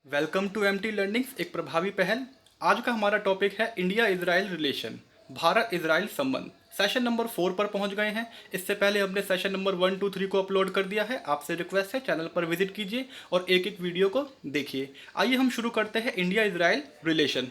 Welcome to MT learnings, एक प्रभावी पहल। आज का हमारा टॉपिक है India Israel relation, Bharat Israel संबंध। सेशन नंबर 4 पर पहुंच गए हैं। इससे पहले हमने सेशन नंबर 1, 2, 3 को अपलोड कर दिया है। आपसे रिक्वेस्ट है चैनल पर विजिट कीजिए और एक एक वीडियो को देखिए। आइए हम शुरू करते हैं इंडिया इजराइल रिलेशन।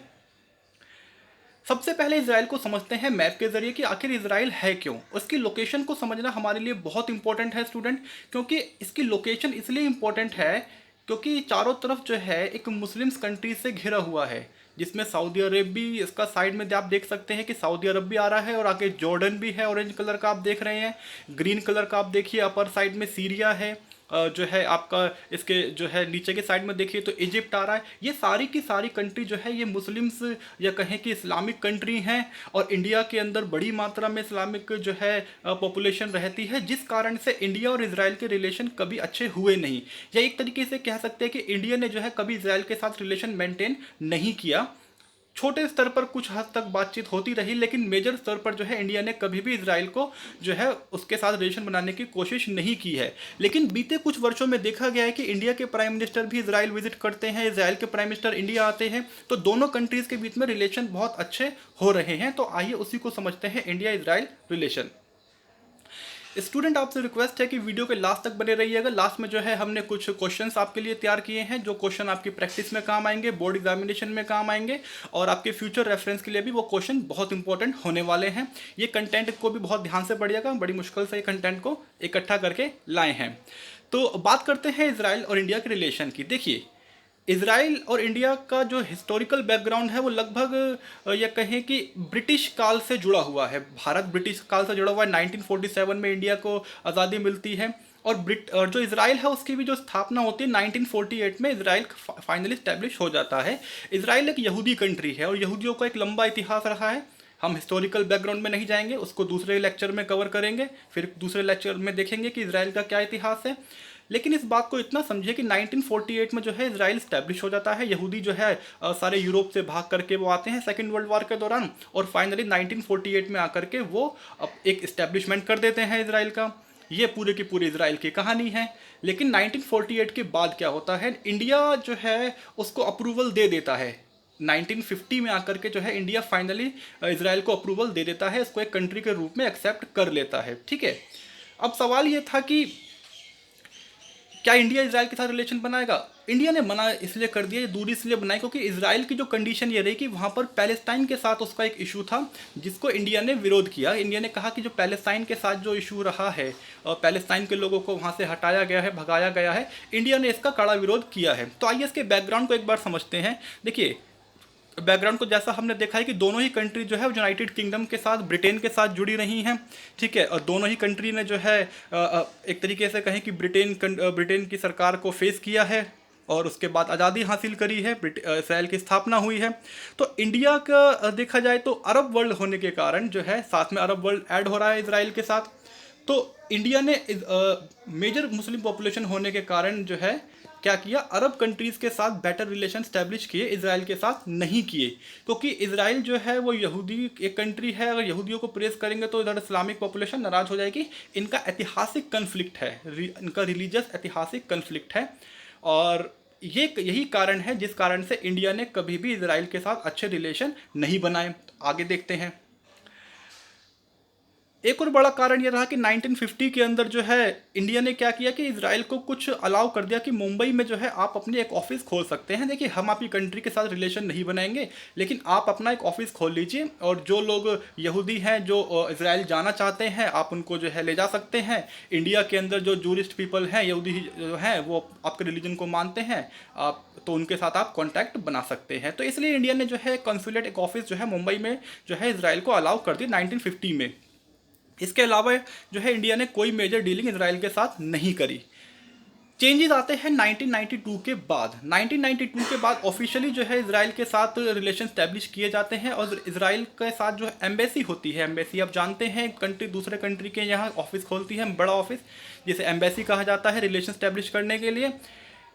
सबसे पहले इसराइल को समझते हैं मैप के जरिए कि आखिर इसराइल है क्यों। उसकी लोकेशन को समझना हमारे लिए बहुत इंपॉर्टेंट है स्टूडेंट, क्योंकि इसकी लोकेशन इसलिए इंपॉर्टेंट है क्योंकि चारों तरफ जो है एक मुस्लिम्स कंट्री से घिरा हुआ है, जिसमें सऊदी अरब भी इसका साइड में आप देख सकते हैं कि सऊदी अरब भी आ रहा है और आगे जॉर्डन भी है, ऑरेंज कलर का आप देख रहे हैं। ग्रीन कलर का आप देखिए अपर साइड में सीरिया है, जो है आपका इसके जो है नीचे के साइड में देखिए तो इजिप्ट आ रहा है। ये सारी की सारी कंट्री जो है ये मुस्लिम्स या कहें कि इस्लामिक कंट्री हैं, और इंडिया के अंदर बड़ी मात्रा में इस्लामिक जो है पॉपुलेशन रहती है, जिस कारण से इंडिया और इसराइल के रिलेशन कभी अच्छे हुए नहीं। या एक तरीके से कह सकते हैं कि इंडिया ने जो है कभी इसराइल के साथ रिलेशन मेंटेन नहीं किया। छोटे स्तर पर कुछ हद तक बातचीत होती रही, लेकिन मेजर स्तर पर जो है इंडिया ने कभी भी इसराइल को जो है उसके साथ रिलेशन बनाने की कोशिश नहीं की है। लेकिन बीते कुछ वर्षों में देखा गया है कि इंडिया के प्राइम मिनिस्टर भी इसराइल विजिट करते हैं, इसराइल के प्राइम मिनिस्टर इंडिया आते हैं, तो दोनों कंट्रीज के बीच में रिलेशन बहुत अच्छे हो रहे हैं। तो आइए उसी को समझते हैं, इंडिया इसराइल रिलेशन। स्टूडेंट आपसे रिक्वेस्ट है कि वीडियो के लास्ट तक बने रहिएगा। लास्ट में जो है हमने कुछ क्वेश्चंस आपके लिए तैयार किए हैं, जो क्वेश्चन आपकी प्रैक्टिस में काम आएंगे, बोर्ड एग्जामिनेशन में काम आएंगे, और आपके फ्यूचर रेफरेंस के लिए भी वो क्वेश्चन बहुत इंपॉर्टेंट होने वाले हैं। ये कंटेंट को भी बहुत ध्यान से पढ़िएगा, बड़ी मुश्किल से ये कंटेंट को इकट्ठा करके लाए हैं। तो बात करते हैं इसराइल और इंडिया के रिलेशन की। देखिए, इसराइल और इंडिया का जो हिस्टोरिकल बैकग्राउंड है वो लगभग या कहें कि ब्रिटिश काल से जुड़ा हुआ है। भारत ब्रिटिश काल से जुड़ा हुआ है। 1947 में इंडिया को आज़ादी मिलती है, और जो इसराइल है उसकी भी जो स्थापना होती है 1948 में इसराइल फाइनली स्टैब्लिश हो जाता है। इसराइल एक यहूदी कंट्री है और यहूदियों का एक लंबा इतिहास रहा है। हम हिस्टोरिकल बैकग्राउंड में नहीं जाएंगे, उसको दूसरे लेक्चर में कवर करेंगे, फिर दूसरे लेक्चर में देखेंगे कि इसराइल का क्या इतिहास है। लेकिन इस बात को इतना समझिए कि 1948 में जो है इसराइल स्टैब्लिश हो जाता है। यहूदी जो है सारे यूरोप से भाग करके वो आते हैं सेकेंड वर्ल्ड वॉर के दौरान, और फाइनली 1948 में आकर के वो एक इस्टेब्लिशमेंट कर देते हैं इसराइल का। ये पूरे की पूरी इसराइल की कहानी है। लेकिन 1948 के बाद क्या होता है, इंडिया जो है उसको अप्रूवल दे देता है। 1950 में आकर के जो है इंडिया फाइनली इसराइल को अप्रूवल दे देता है, इसको एक कंट्री के रूप में एक्सेप्ट कर लेता है। ठीक है, अब सवाल ये था कि क्या इंडिया इसराइल के साथ रिलेशन बनाएगा। इंडिया ने मना इसलिए कर दिया, ये दूरी इसलिए बनाई क्योंकि इसराइल की जो कंडीशन ये रही कि वहाँ पर पैलेस्टाइन के साथ उसका एक इशू था, जिसको इंडिया ने विरोध किया। इंडिया ने कहा कि जो पैलेस्टाइन के साथ जो इशू रहा है और पैलेस्टाइन के लोगों को वहाँ से हटाया गया है, भगाया गया है, इंडिया ने इसका कड़ा विरोध किया है। तो आइए इसके बैकग्राउंड को एक बार समझते हैं। देखिए, बैकग्राउंड को जैसा हमने देखा है कि दोनों ही कंट्री जो है यूनाइटेड किंगडम के साथ, ब्रिटेन के साथ जुड़ी रही हैं। ठीक है, और दोनों ही कंट्री ने जो है एक तरीके से कहें कि ब्रिटेन की सरकार को फेस किया है, और उसके बाद आज़ादी हासिल करी है, इसराइल की स्थापना हुई है। तो इंडिया का देखा जाए तो अरब वर्ल्ड होने के कारण जो है साथ में अरब वर्ल्ड ऐड हो रहा है इसराइल के साथ। तो इंडिया ने मेजर मुस्लिम पॉपुलेशन होने के कारण जो है क्या किया, अरब कंट्रीज़ के साथ बेटर रिलेशन स्टैब्लिश किए, इसराइल के साथ नहीं किए। क्योंकि इसराइल जो है वो यहूदी एक कंट्री है, अगर यहूदियों को प्रेस करेंगे तो इधर इस्लामिक पॉपुलेशन नाराज़ हो जाएगी। इनका ऐतिहासिक कन्फ्लिक्ट है, इनका रिलीजियस ऐतिहासिक कन्फ्लिक्ट है, और ये यही कारण है जिस कारण से इंडिया ने कभी भी इसराइल के साथ अच्छे रिलेशन नहीं बनाए। आगे देखते हैं। एक और बड़ा कारण ये रहा कि 1950 के अंदर जो है इंडिया ने क्या किया कि इसराइल को कुछ अलाउ कर दिया कि मुंबई में जो है आप अपने एक ऑफिस खोल सकते हैं। देखिए, हम आपकी कंट्री के साथ रिलेशन नहीं बनाएंगे, लेकिन आप अपना एक ऑफिस खोल लीजिए, और जो लोग यहूदी हैं जो इसराइल जाना चाहते हैं आप उनको जो है ले जा सकते हैं। इंडिया के अंदर जो जूरिस्ट पीपल हैं, यहूदी जो हैं, वो आपके रिलीजन को मानते हैं, आप तो उनके साथ आप कॉन्टैक्ट बना सकते हैं। तो इसलिए इंडिया ने जो है कॉन्सुलेट एक ऑफिस जो है मुंबई में जो है इसराइल को अलाउ कर दी 1950 में। इसके अलावा जो है इंडिया ने कोई मेजर डीलिंग इसराइल के साथ नहीं करी। चेंजेस आते हैं 1992 के बाद। 1992 के बाद ऑफिशियली जो है इसराइल के साथ रिलेशन स्टैब्लिश किए जाते हैं, और इसराइल के साथ जो है एम्बेसी होती है। एम्बेसी आप जानते हैं, कंट्री दूसरे कंट्री के यहाँ ऑफिस खोलती है, बड़ा ऑफिस जिसे एम्बेसी कहा जाता है रिलेशन स्टैब्लिश करने के लिए।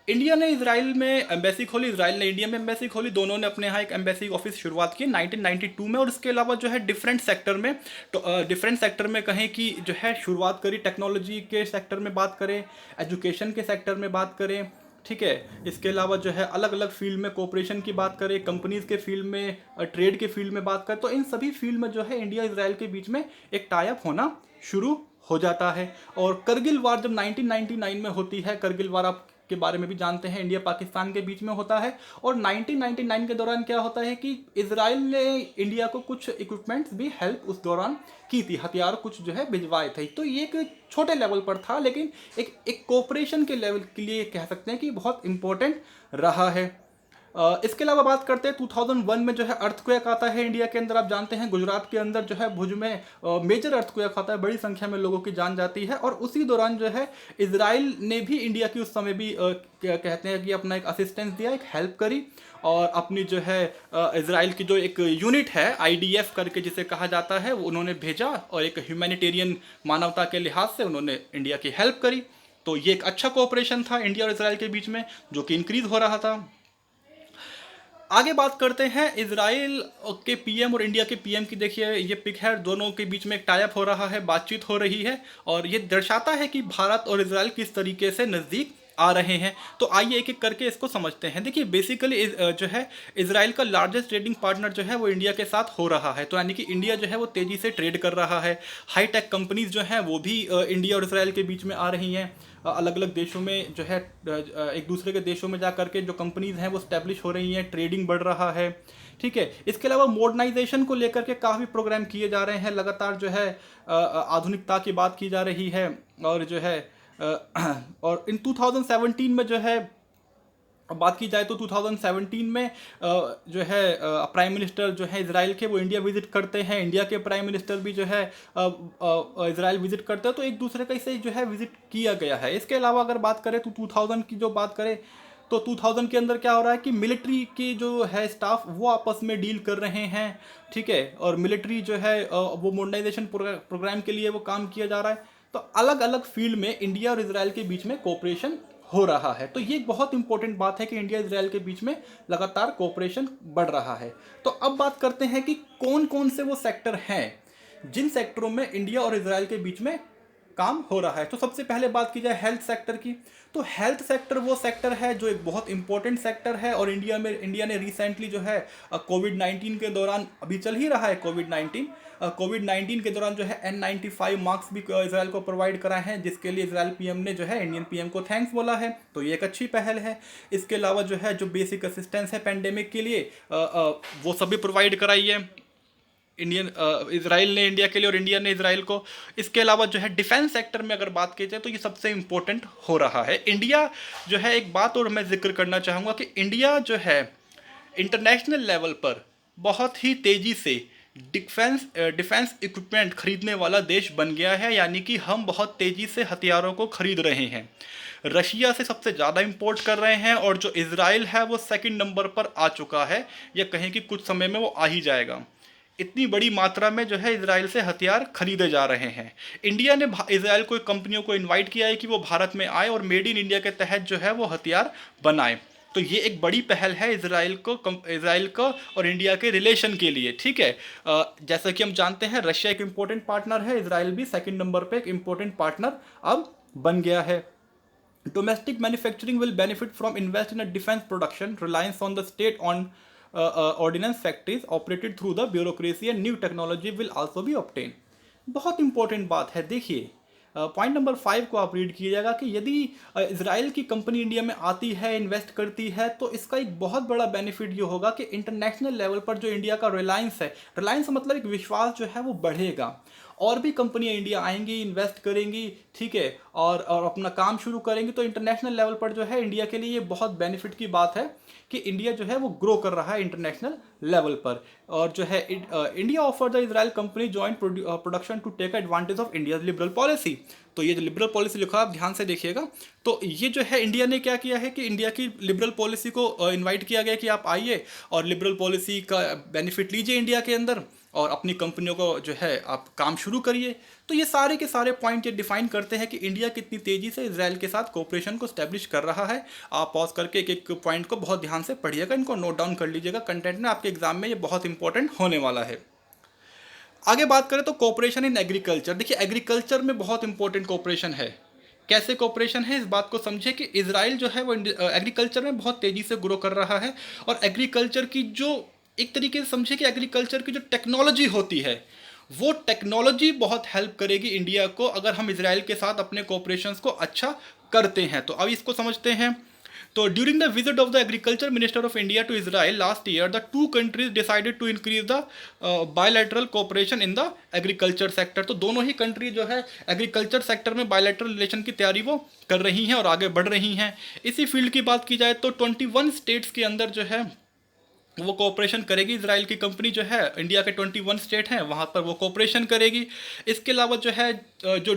इंडिया ने इसराइल में एम्बेसी खोली, इसराइल ने इंडिया में एम्बेसी खोली, दोनों ने अपने यहाँ एक एम्बेसी ऑफिस शुरुआत की 1992 में। और इसके अलावा जो है डिफरेंट सेक्टर में, तो डिफरेंट सेक्टर में कहें कि जो है शुरुआत करी, टेक्नोलॉजी के सेक्टर में बात करें, एजुकेशन के सेक्टर में बात करें, ठीक है। इसके अलावा जो है अलग अलग फील्ड में कोऑपरेशन की बात करें, कंपनीज के फील्ड में, ट्रेड के फील्ड में बात करें, तो इन सभी फील्ड में जो है इंडिया इसराइल के बीच में एक टाई अप होना शुरू हो जाता है। और करगिल वार जब 1999 में होती है, करगिल वार आप के बारे में भी जानते हैं, इंडिया पाकिस्तान के बीच में होता है। और 1999 के दौरान क्या होता है कि इसराइल ने इंडिया को कुछ इक्विपमेंट्स भी हेल्प उस दौरान की थी, हथियार कुछ जो है भिजवाए थे। तो ये एक छोटे लेवल पर था, लेकिन एक कोऑपरेशन के लेवल के लिए कह सकते हैं कि बहुत इंपॉर्टेंट रहा है। इसके अलावा बात करते हैं 2001 में जो है अर्थक्वेक आता है इंडिया के अंदर। आप जानते हैं गुजरात के अंदर जो है भुज में मेजर अर्थक्वेक आता है, बड़ी संख्या में लोगों की जान जाती है। और उसी दौरान जो है इसराइल ने भी इंडिया की उस समय भी क्या कहते हैं कि अपना एक असिस्टेंस दिया, एक हेल्प करी। और अपनी जो है इसराइल की जो एक यूनिट है आईडीएफ करके जिसे कहा जाता है, वो उन्होंने भेजा और एक ह्यूमैनिटेरियन मानवता के लिहाज से उन्होंने इंडिया की हेल्प करी। तो ये एक अच्छा कोऑपरेशन था इंडिया और इसराइल के बीच में, जो कि इंक्रीज हो रहा था। आगे बात करते हैं इसराइल के पीएम और इंडिया के पीएम की। देखिए ये पिक है, दोनों के बीच में एक टाई अप हो रहा है, बातचीत हो रही है, और ये दर्शाता है कि भारत और इसराइल किस तरीके से नज़दीक आ रहे हैं। तो आइए एक एक करके इसको समझते हैं। देखिए बेसिकली जो है इसराइल का लार्जेस्ट ट्रेडिंग पार्टनर जो है वो इंडिया के साथ हो रहा है। तो यानी कि इंडिया जो है वो तेज़ी से ट्रेड कर रहा है। हाई टेक कंपनीज जो हैं वो भी इंडिया और इसराइल के बीच में आ रही हैं। अलग अलग देशों में जो है एक दूसरे के देशों में जा करके जो कंपनीज हैं वो स्टैब्लिश हो रही हैं, ट्रेडिंग बढ़ रहा है। ठीक है। इसके अलावा मॉडर्नाइजेशन को लेकर के काफ़ी प्रोग्राम किए जा रहे हैं, लगातार जो है आधुनिकता की बात की जा रही है। और जो है और इन 2017 में जो है अब बात की जाए तो 2017 में जो है प्राइम मिनिस्टर जो है इसराइल के वो इंडिया विजिट करते हैं, इंडिया के प्राइम मिनिस्टर भी जो है इसराइल विजिट करते हैं। तो एक दूसरे का इसे जो है विजिट किया गया है। इसके अलावा अगर बात करें तो 2000 की जो बात करें तो 2000 के अंदर क्या हो रहा है कि मिलिट्री की जो है स्टाफ वो आपस में डील कर रहे हैं। ठीक है। और मिलिट्री जो है वो मॉडर्नाइजेशन प्रोग्राम के लिए वो काम किया जा रहा है। तो अलग अलग फील्ड में इंडिया और इसराइल के बीच में कोऑपरेशन हो रहा है। तो ये एक बहुत इंपॉर्टेंट बात है कि इंडिया इसराइल के बीच में लगातार कोऑपरेशन बढ़ रहा है। तो अब बात करते हैं कि कौन कौन से वो सेक्टर हैं जिन सेक्टरों में इंडिया और इसराइल के बीच में काम हो रहा है। तो सबसे पहले बात की जाए हेल्थ सेक्टर की, तो हेल्थ सेक्टर वो सेक्टर है जो एक बहुत इंपॉर्टेंट सेक्टर है। और इंडिया ने रिसेंटली जो है कोविड-19 के दौरान, अभी चल ही रहा है कोविड-19 के दौरान जो है N95 मार्क्स भी इसराइल को प्रोवाइड कराए हैं, जिसके लिए इसराइल पीएम ने जो है इंडियन पीएम को थैंक्स बोला है। तो ये एक अच्छी पहल है। इसके अलावा जो है जो बेसिक असिस्टेंस है पेंडेमिक के लिए वो सभी प्रोवाइड कराई है इसराइल ने इंडिया के लिए और इंडिया ने इसराइल को। इसके अलावा जो है डिफेंस सेक्टर में अगर बात की जाए तो ये सबसे इंपॉर्टेंट हो रहा है। इंडिया जो है, एक बात और मैं जिक्र करना चाहूँगा कि इंडिया जो है इंटरनेशनल लेवल पर बहुत ही तेज़ी से डिफेंस इक्विपमेंट खरीदने वाला देश बन गया है। यानी कि हम बहुत तेज़ी से हथियारों को खरीद रहे हैं। रशिया से सबसे ज़्यादा इंपोर्ट कर रहे हैं, और जो इसराइल है वो सेकंड नंबर पर आ चुका है, या कहें कि कुछ समय में वो आ ही जाएगा। इतनी बड़ी मात्रा में जो है इसराइल से हथियार खरीदे जा रहे हैं। इंडिया ने इसराइल को कंपनियों को इनवाइट किया है कि वो भारत में आए और मेड इन इंडिया के तहत जो है वो हथियार बनाएं। तो ये एक बड़ी पहल है इसराइल को और इंडिया के रिलेशन के लिए। ठीक है। जैसा कि हम जानते हैं रशिया एक इम्पोर्टेंट पार्टनर है, इसराइल भी सेकंड नंबर पे एक इम्पोर्टेंट पार्टनर अब बन गया है। Domestic manufacturing will benefit from invest in a defence production, reliance on the state on ordnance factories operated through the bureaucracy and new technology will also be obtained। बहुत important बात है। देखिए point number 5 को आप read कीजिएगा कि यदि Israel की कंपनी इंडिया में आती है, इन्वेस्ट करती है, तो इसका एक बहुत बड़ा बेनिफिट ये होगा कि इंटरनेशनल लेवल पर जो इंडिया का रिलायंस है, रिलायंस मतलब एक विश्वास जो है वो बढ़ेगा। और भी कंपनियां इंडिया आएंगी, इन्वेस्ट करेंगी, ठीक है, और अपना काम शुरू करेंगी। तो इंटरनेशनल लेवल पर जो है इंडिया के लिए ये बहुत बेनिफिट की बात है कि इंडिया जो है वो ग्रो कर रहा है इंटरनेशनल लेवल पर। और जो है India offer the Israel company joint production to take advantage of India liberal policy. तो ये जो लिबरल पॉलिसी लिखा आप ध्यान से देखिएगा। तो ये जो है इंडिया ने क्या किया है कि इंडिया की लिबरल पॉलिसी को इनवाइट किया गया कि आप आइए और लिबरल पॉलिसी का बेनिफिट लीजिए इंडिया के अंदर, और अपनी कंपनियों को जो है आप काम शुरू करिए। तो ये सारे के सारे पॉइंट ये डिफाइन करते हैं कि इंडिया कितनी तेज़ी से इजराइल के साथ कोऑपरेशन को स्टैब्लिश कर रहा है। आप पॉज करके एक एक पॉइंट को बहुत ध्यान से पढ़िएगा, इनको नोट डाउन कर लीजिएगा कंटेंट में, आपके एग्जाम में ये बहुत इंपॉर्टेंट होने वाला है। आगे बात करें तो कोऑपरेशन इन एग्रीकल्चर। देखिए एग्रीकल्चर में बहुत इंपॉर्टेंट कोऑपरेशन है। कैसे कोऑपरेशन है, इस बात को समझे कि इजराइल जो है वो एग्रीकल्चर में बहुत तेज़ी से ग्रो कर रहा है, और एग्रीकल्चर की जो, एक तरीके से समझे कि एग्रीकल्चर की जो टेक्नोलॉजी होती है, वो टेक्नोलॉजी बहुत हेल्प करेगी इंडिया को अगर हम इजराइल के साथ अपने कोऑपरेशंस को अच्छा करते हैं। तो अब इसको समझते हैं। तो during the visit of the agriculture minister of India to Israel last year, the two countries decided to increase the bilateral cooperation in the agriculture sector. तो दोनों ही कंट्री जो है एग्रीकल्चर सेक्टर में बायलैटरल रिलेशन की तैयारी वो कर रही हैं और आगे बढ़ रही हैं। इसी फील्ड की बात की जाए तो 21 स्टेट्स के अंदर जो है वो कोऑपरेशन करेगी। इजराइल की कंपनी जो है, इंडिया के 21 स्टेट हैं वहाँ पर वो कोऑपरेशन करेगी। इसके अलावा जो है जो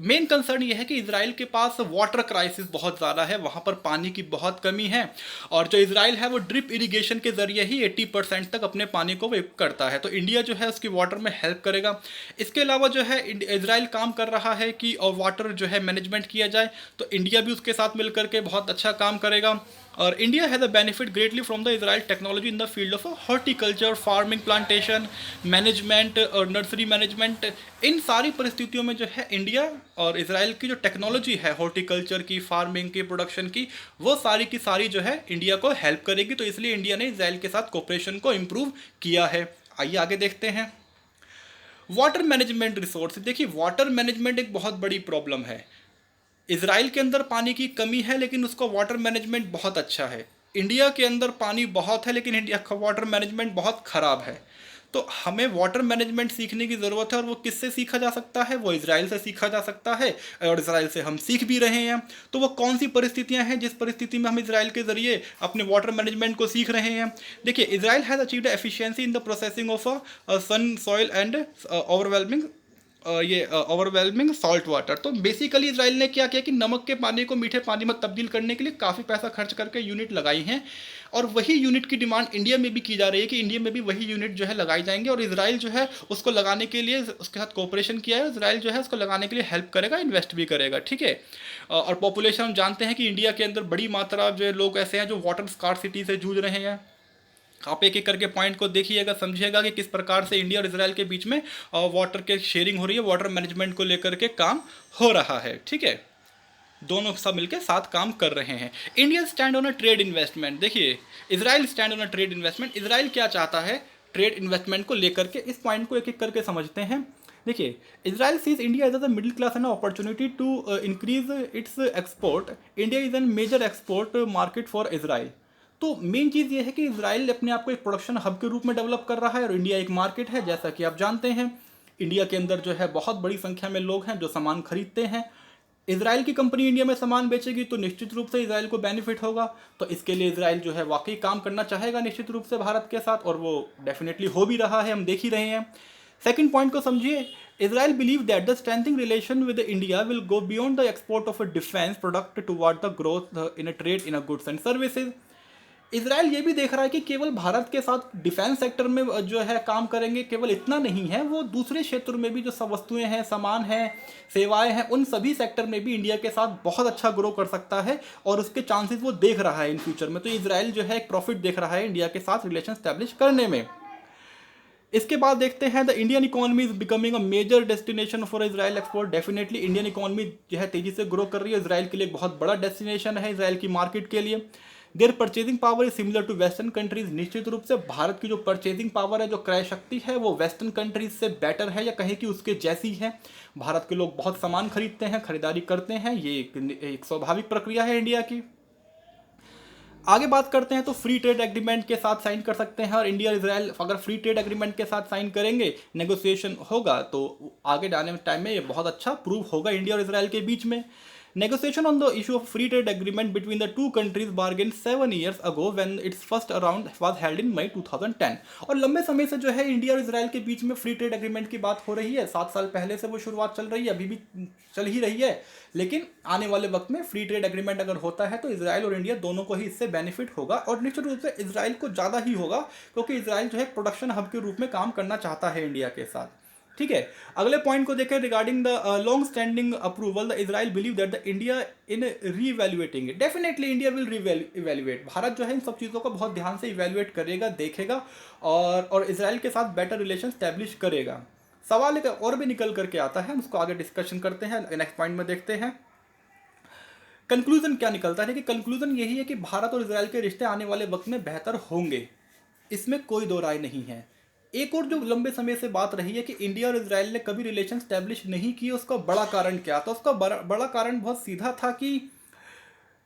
मेन कंसर्न ये है कि इजराइल के पास वाटर क्राइसिस बहुत ज़्यादा है, वहाँ पर पानी की बहुत कमी है, और जो इजराइल है वो ड्रिप इरिगेशन के ज़रिए ही 80% तक अपने पानी को वेव करता है, तो इंडिया जो है उसकी वाटर में हेल्प करेगा। इसके अलावा जो है इजराइल काम कर रहा है कि और वाटर जो है मैनेजमेंट किया जाए, तो इंडिया भी उसके साथ मिल करके बहुत अच्छा काम करेगा। और India has a benefit greatly from the Israel technology in the field of horticulture, farming, plantation management और नर्सरी मैनेजमेंट। इन सारी परिस्थितियों में जो है इंडिया और इजराइल की जो टेक्नोलॉजी है हॉर्टिकल्चर की, फार्मिंग की, प्रोडक्शन की, वो सारी की सारी जो है इंडिया को हेल्प करेगी। तो इसलिए इंडिया ने इजराइल के साथ कोऑपरेशन को इम्प्रूव किया है। आइए आगे देखते हैं। Water management resource. देखिए वाटर मैनेजमेंट एक बहुत बड़ी प्रॉब्लम है। इजराइल के अंदर पानी की कमी है लेकिन उसका वाटर मैनेजमेंट बहुत अच्छा है। इंडिया के अंदर पानी बहुत है लेकिन इंडिया का वाटर मैनेजमेंट बहुत ख़राब है। तो हमें वाटर मैनेजमेंट सीखने की ज़रूरत है, और वो किससे सीखा जा सकता है? वो इजराइल से सीखा जा सकता है, और इजराइल से हम सीख भी रहे हैं। तो वो कौन सी परिस्थितियां हैं जिस परिस्थिति में हम इजराइल के ज़रिए अपने वाटर मैनेजमेंट को सीख रहे हैं? देखिए Israel has achieved efficiency in the processing of sun soil and overwhelming ये ओवरवेलमिंग सॉल्ट वाटर। तो बेसिकली इसराइल ने क्या किया कि नमक के पानी को मीठे पानी में तब्दील करने के लिए काफ़ी पैसा खर्च करके यूनिट लगाई हैं, और वही यूनिट की डिमांड इंडिया में भी की जा रही है कि इंडिया में भी वही यूनिट जो है लगाई जाएंगे, और इसराइल जो है उसको लगाने के लिए उसके साथ कोऑपरेशन किया है। इसराइल जो है उसको लगाने के लिए हेल्प करेगा, इन्वेस्ट भी करेगा, ठीक है। और पॉपुलेशन हम जानते हैं कि इंडिया के अंदर बड़ी मात्रा जो है लोग ऐसे हैं जो वाटर स्कार्सिटी से जूझ रहे हैं। आप एक एक करके पॉइंट को देखिएगा, समझिएगा कि किस प्रकार से इंडिया और इसराइल के बीच में वाटर के शेयरिंग हो रही है, वाटर मैनेजमेंट को लेकर के काम हो रहा है, ठीक है। दोनों सब मिलकर साथ काम कर रहे हैं। India stand on a trade investment. देखिए Israel stand on a trade investment. Israel क्या चाहता है ट्रेड इन्वेस्टमेंट को लेकर के, इस पॉइंट को एक एक करके समझते हैं। देखिए Israel sees India as a middle class and opportunity to increase its export. India is an major export market for Israel. तो मेन चीज़ ये है कि इसराइल अपने आप को एक प्रोडक्शन हब के रूप में डेवलप कर रहा है, और इंडिया एक मार्केट है। जैसा कि आप जानते हैं इंडिया के अंदर जो है बहुत बड़ी संख्या में लोग हैं जो सामान खरीदते हैं। इसराइल की कंपनी इंडिया में सामान बेचेगी तो निश्चित रूप से इसराइल को बेनिफिट होगा। तो इसके लिए इसराइल जो है वाकई काम करना चाहेगा निश्चित रूप से भारत के साथ, और वो डेफिनेटली हो भी रहा है, हम देख ही रहे हैं। सेकंड पॉइंट को समझिए। Israel believe that the strengthening relation with India will go beyond the export of a defense product toward the growth in a trade in a goods and services. Israel ये भी देख रहा है कि केवल भारत के साथ डिफेंस सेक्टर में जो है काम करेंगे, केवल इतना नहीं है, वो दूसरे क्षेत्र में भी जो सब वस्तुएं हैं, सामान हैं, सेवाएं हैं, उन सभी सेक्टर में भी इंडिया के साथ बहुत अच्छा ग्रो कर सकता है, और उसके चांसेस वो देख रहा है इन फ्यूचर में। तो इसराइल जो है एक प्रॉफिट देख रहा है इंडिया के साथ रिलेशन स्टैब्लिश करने में। इसके बाद देखते हैं the Indian economy is becoming a major destination for Israel export. Definitely Indian economy जो है तेजी से ग्रो कर रही है, इसराइल के लिए बहुत बड़ा डेस्टिनेशन है, इसराइल की मार्केट के लिए। Their purchasing power is similar to western countries. निश्चित रूप से भारत की जो परचेजिंग पावर है, जो क्रय शक्ति है, वो वेस्टर्न कंट्रीज से बेटर है, या कहें कि उसके जैसी है। भारत के लोग बहुत सामान खरीदते हैं, खरीदारी करते हैं, ये एक स्वाभाविक प्रक्रिया है इंडिया की। आगे बात करते हैं तो फ्री ट्रेड एग्रीमेंट के साथ साइन कर सकते हैं, और इंडिया और इसराइल अगर फ्री ट्रेड एग्रीमेंट के साथ साइन करेंगे, नेगोशिएशन होगा, तो आगे जाने टाइम में ये बहुत अच्छा प्रूव होगा इंडिया और इसराइल के बीच में। Negotiation on the issue of free trade agreement between the two countries began 7 years ago when its first round was held in May 2010। और लंबे समय से जो है इंडिया और इसराइल के बीच में फ्री ट्रेड एग्रीमेंट की बात हो रही है। 7 साल पहले से वो शुरुआत चल रही है, अभी भी चल ही रही है, लेकिन आने वाले वक्त में फ्री ट्रेड एग्रीमेंट अगर होता है तो इसराइल और इंडिया दोनों को ही इससे बेनिफिट होगा, और निश्चित रूप से इसराइल को ज़्यादा ही होगा, क्योंकि इसराइल जो है प्रोडक्शन हब के रूप में काम करना चाहता है इंडिया के साथ, ठीक है। अगले पॉइंट को देखें, regarding the long standing approval, the Israel believe that the India in revaluating. Definitely India will revaluate. Bharat जो है इन सब चीज़ों को बहुत ध्यान से इवैल्यूएट करेगा, देखेगा, और इसराइल के साथ बेटर रिलेशन स्टैब्लिश करेगा। सवाल एक और भी निकल करके आता है, उसको आगे डिस्कशन करते हैं, नेक्स्ट पॉइंट में देखते हैं। कंक्लूजन क्या निकलता है कि कंक्लूजन यही है कि भारत और इसराइल के रिश्ते आने वाले वक्त में बेहतर होंगे, इसमें कोई दो राय नहीं है। एक और जो लंबे समय से बात रही है कि इंडिया और इसराइल ने कभी रिलेशन स्टैब्लिश नहीं किए, उसका बड़ा कारण क्या था? उसका बड़ा कारण बहुत सीधा था कि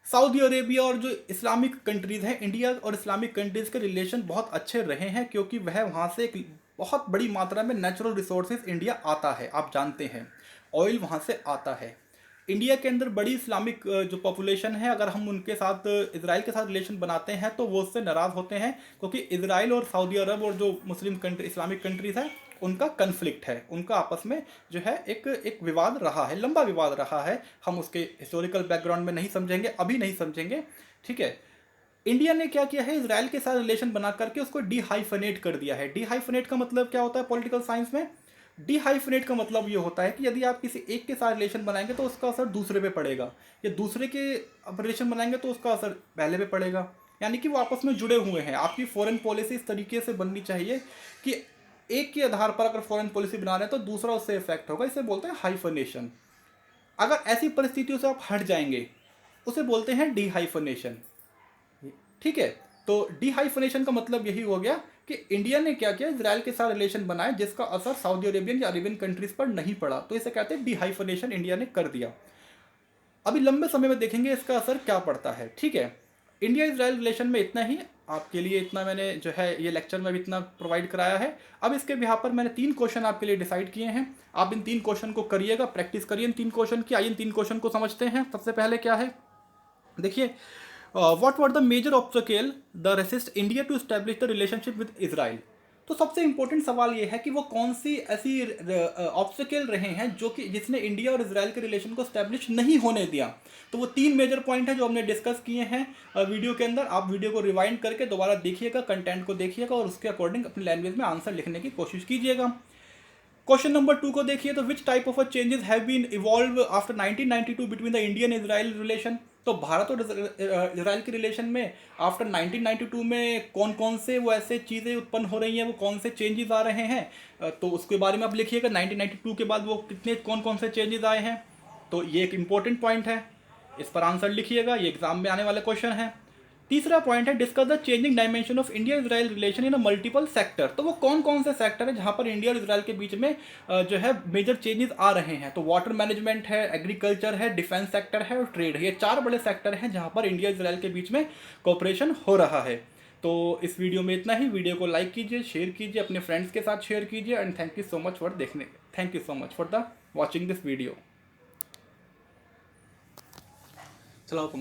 सऊदी अरेबिया और जो इस्लामिक कंट्रीज़ हैं, इंडिया और इस्लामिक कंट्रीज़ के रिलेशन बहुत अच्छे रहे हैं, क्योंकि वह वहाँ से एक बहुत बड़ी मात्रा में नेचुरल रिसोर्सेज इंडिया आता है। आप जानते हैं ऑयल वहाँ से आता है। इंडिया के अंदर बड़ी इस्लामिक जो पॉपुलेशन है, अगर हम उनके साथ इसराइल के साथ रिलेशन बनाते हैं तो वो उससे नाराज़ होते हैं, क्योंकि इसराइल और सऊदी अरब और जो मुस्लिम कंट्री इस्लामिक कंट्रीज़ हैं उनका कन्फ्लिक्ट है, उनका आपस में जो है एक विवाद रहा है, लंबा विवाद रहा है। हम उसके हिस्टोरिकल बैकग्राउंड में नहीं समझेंगे, अभी नहीं समझेंगे, ठीक है। इंडिया ने क्या किया है, इसराइल के साथ रिलेशन बना करके उसको डीहाइफनेट कर दिया है। डीहाइफनेट का मतलब क्या होता है पॉलिटिकल साइंस में? डीहाइफनेट का मतलब ये होता है कि यदि आप किसी एक के साथ रिलेशन बनाएंगे तो उसका असर दूसरे पे पड़ेगा, या दूसरे के रिलेशन बनाएंगे तो उसका असर पहले पे पड़ेगा, यानी कि वो आपस में जुड़े हुए हैं। आपकी फॉरेन पॉलिसी इस तरीके से बननी चाहिए कि एक के आधार पर अगर फॉरेन पॉलिसी बना रहे हैं तो दूसरा उससे इफेक्ट होगा, इसे बोलते हैं हाइफनेशन। अगर ऐसी परिस्थितियों से आप हट जाएंगे उसे बोलते हैं डीहाइफनेशन, ठीक है। तो डीहाइफनेशन का मतलब यही हो गया कि इंडिया ने क्या किया, इसराइल के साथ रिलेशन बनाए जिसका असर सऊदी अरेबियन या अरेबियन कंट्रीज पर नहीं पड़ा, तो इसे कहते हैं डीहाइफनेशन इंडिया ने कर दिया। अभी लंबे समय में देखेंगे इसका असर क्या पड़ता है, ठीक है। इंडिया इसराइल रिलेशन में इतना ही आपके लिए, इतना मैंने जो है ये लेक्चर में भी इतना प्रोवाइड कराया है। अब इसके बिहार पर मैंने 3 क्वेश्चन आपके लिए डिसाइड किए हैं, आप इन 3 क्वेश्चन को करिएगा, प्रैक्टिस करिए इन 3 क्वेश्चन की। आइए इन 3 क्वेश्चन को समझते हैं। सबसे पहले क्या है, देखिए, what were the major obstacle the resist India to establish the relationship with Israel. तो सबसे इंपॉर्टेंट सवाल ये है कि वो कौन सी ऐसी ऑब्स्टेकल रहे हैं जो कि जिसने इंडिया और इसराइल के रिलेशन को स्टैब्लिश नहीं होने दिया। तो वो 3 मेजर पॉइंट है जो हमने डिस्कस किए हैं वीडियो के अंदर। आप वीडियो को रिवाइंड करके दोबारा देखिएगा, कंटेंट को देखिएगा और उसके अकॉर्डिंग अपनी लैंग्वेज में आंसर लिखने की कोशिश कीजिएगा। क्वेश्चन नंबर 2 को देखिए, तो which type of changes have been evolve after 1992 between the Indian Israel relation. तो भारत और इसराइल के रिलेशन में आफ्टर 1992 में कौन कौन से वो ऐसे चीज़ें उत्पन्न हो रही हैं, वो कौन से चेंजेस आ रहे हैं, तो उसके बारे में आप लिखिएगा। 1992 के बाद वो कितने कौन कौन से चेंजेस आए हैं, तो ये एक इंपॉर्टेंट पॉइंट है, इस पर आंसर लिखिएगा, ये एग्जाम में आने वाला क्वेश्चन है। तीसरा पॉइंट है, discuss the changing dimension of India Israel relation in a multiple sector. तो वो कौन कौन से सेक्टर है जहां पर इंडिया और इसराइल के बीच में जो है मेजर चेंजेस आ रहे हैं। तो वाटर मैनेजमेंट है, एग्रीकल्चर है, डिफेंस सेक्टर है और ट्रेड है। ये 4 बड़े सेक्टर हैं जहां पर इंडिया इसराइल के बीच में कोऑपरेशन हो रहा है। तो इस वीडियो में इतना ही। वीडियो को लाइक कीजिए, शेयर कीजिए, अपने फ्रेंड्स के साथ शेयर कीजिए, and thank you so much for देखने, thank you so much for the watching this video. चलो।